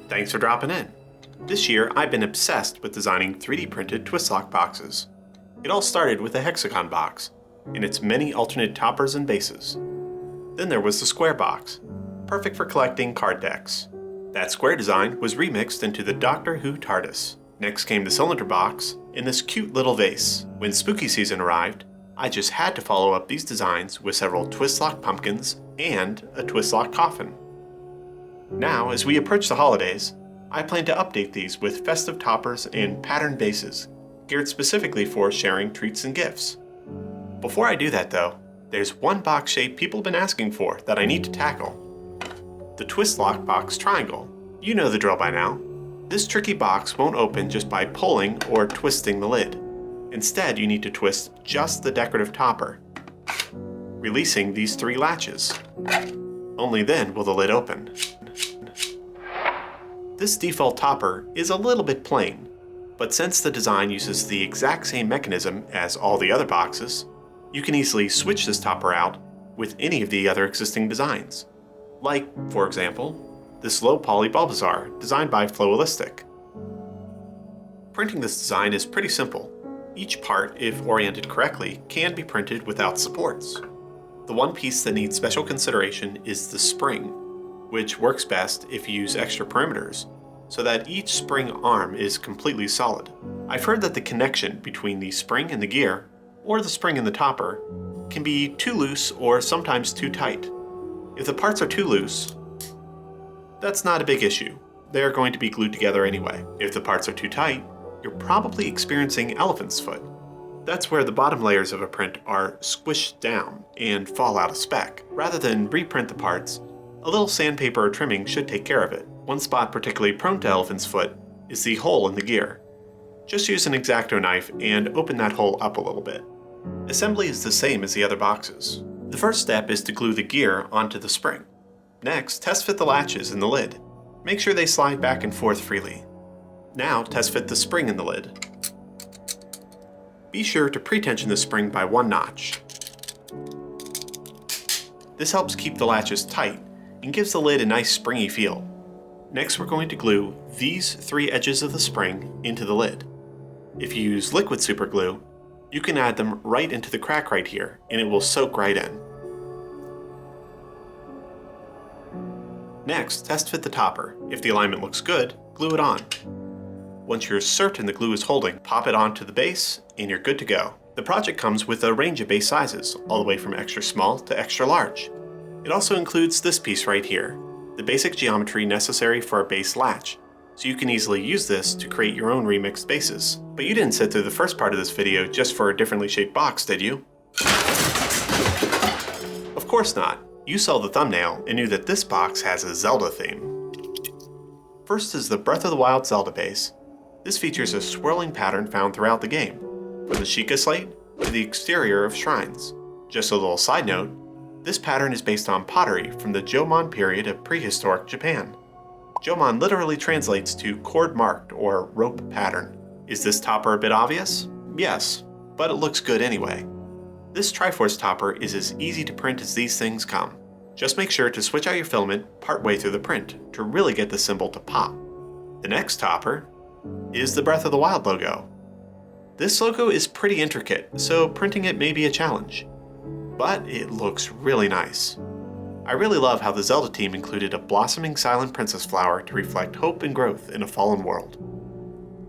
Thanks for dropping in. This year, I've been obsessed with designing 3D printed twist lock boxes. It all started with a hexagon box, and its many alternate toppers and bases. Then there was the square box, perfect for collecting card decks. That square design was remixed into the Doctor Who TARDIS. Next came the cylinder box and this cute little vase. When spooky season arrived, I just had to follow up these designs with several twist lock pumpkins and a twist lock coffin. Now, as we approach the holidays, I plan to update these with festive toppers and patterned bases, geared specifically for sharing treats and gifts. Before I do that though, there's one box shape people have been asking for that I need to tackle. The twist lock box triangle. You know the drill by now. This tricky box won't open just by pulling or twisting the lid. Instead, you need to twist just the decorative topper, releasing these 3 latches. Only then will the lid open. This default topper is a little bit plain, but since the design uses the exact same mechanism as all the other boxes, you can easily switch this topper out with any of the other existing designs. Like, for example, this low poly Bulbasaur designed by FLOWALISTik. Printing this design is pretty simple. Each part, if oriented correctly, can be printed without supports. The one piece that needs special consideration is the spring, which works best if you use extra perimeters, so that each spring arm is completely solid. I've heard that the connection between the spring and the gear, or the spring and the topper, can be too loose or sometimes too tight. If the parts are too loose, that's not a big issue. They are going to be glued together anyway. If the parts are too tight, you're probably experiencing elephant's foot. That's where the bottom layers of a print are squished down and fall out of spec. Rather than reprint the parts, a little sandpaper or trimming should take care of it. One spot particularly prone to elephant's foot is the hole in the gear. Just use an X-Acto knife and open that hole up a little bit. Assembly is the same as the other boxes. The first step is to glue the gear onto the spring. Next, test fit the latches in the lid. Make sure they slide back and forth freely. Now, test fit the spring in the lid. Be sure to pre-tension the spring by 1 notch. This helps keep the latches tight and gives the lid a nice springy feel. Next, we're going to glue these 3 edges of the spring into the lid. If you use liquid super glue, you can add them right into the crack right here and it will soak right in. Next, test fit the topper. If the alignment looks good, glue it on. Once you're certain the glue is holding, pop it onto the base and you're good to go. The project comes with a range of base sizes, all the way from extra small to extra large. It also includes this piece right here, the basic geometry necessary for a base latch, so you can easily use this to create your own remixed bases. But you didn't sit through the first part of this video just for a differently shaped box, did you? Of course not. You saw the thumbnail and knew that this box has a Zelda theme. First is the Breath of the Wild Zelda base. This features a swirling pattern found throughout the game, from the Sheikah slate to the exterior of shrines. Just a little side note, this pattern is based on pottery from the Jomon period of prehistoric Japan. Jomon literally translates to cord-marked or rope pattern. Is this topper a bit obvious? Yes, but it looks good anyway. This Triforce topper is as easy to print as these things come. Just make sure to switch out your filament partway through the print to really get the symbol to pop. The next topper is the Breath of the Wild logo. This logo is pretty intricate, so printing it may be a challenge, but it looks really nice. I really love how the Zelda team included a blossoming silent princess flower to reflect hope and growth in a fallen world.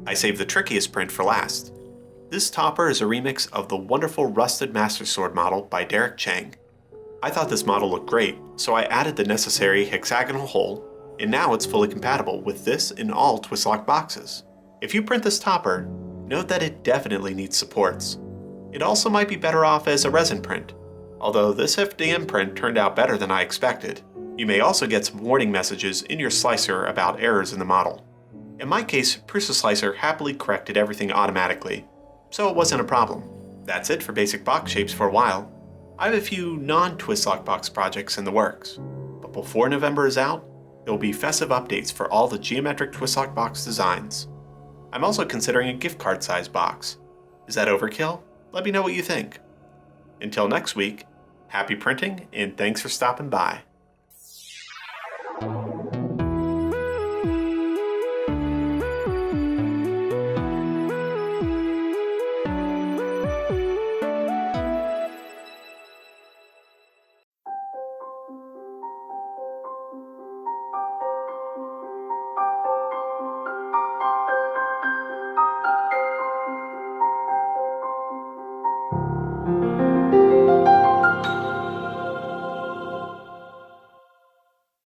I saved the trickiest print for last. This topper is a remix of the wonderful Rusted Master Sword model by Derek Chang. I thought this model looked great, so I added the necessary hexagonal hole, and now it's fully compatible with this in all twist-lock boxes. If you print this topper, note that it definitely needs supports. It also might be better off as a resin print, although this FDM print turned out better than I expected. You may also get some warning messages in your slicer about errors in the model. In my case, Prusa Slicer happily corrected everything automatically, so it wasn't a problem. That's it for basic box shapes for a while. I have a few non-twist-lock box projects in the works, but before November is out, there will be festive updates for all the geometric twist-lock box designs. I'm also considering a gift card size box. Is that overkill? Let me know what you think. Until next week, happy printing and thanks for stopping by.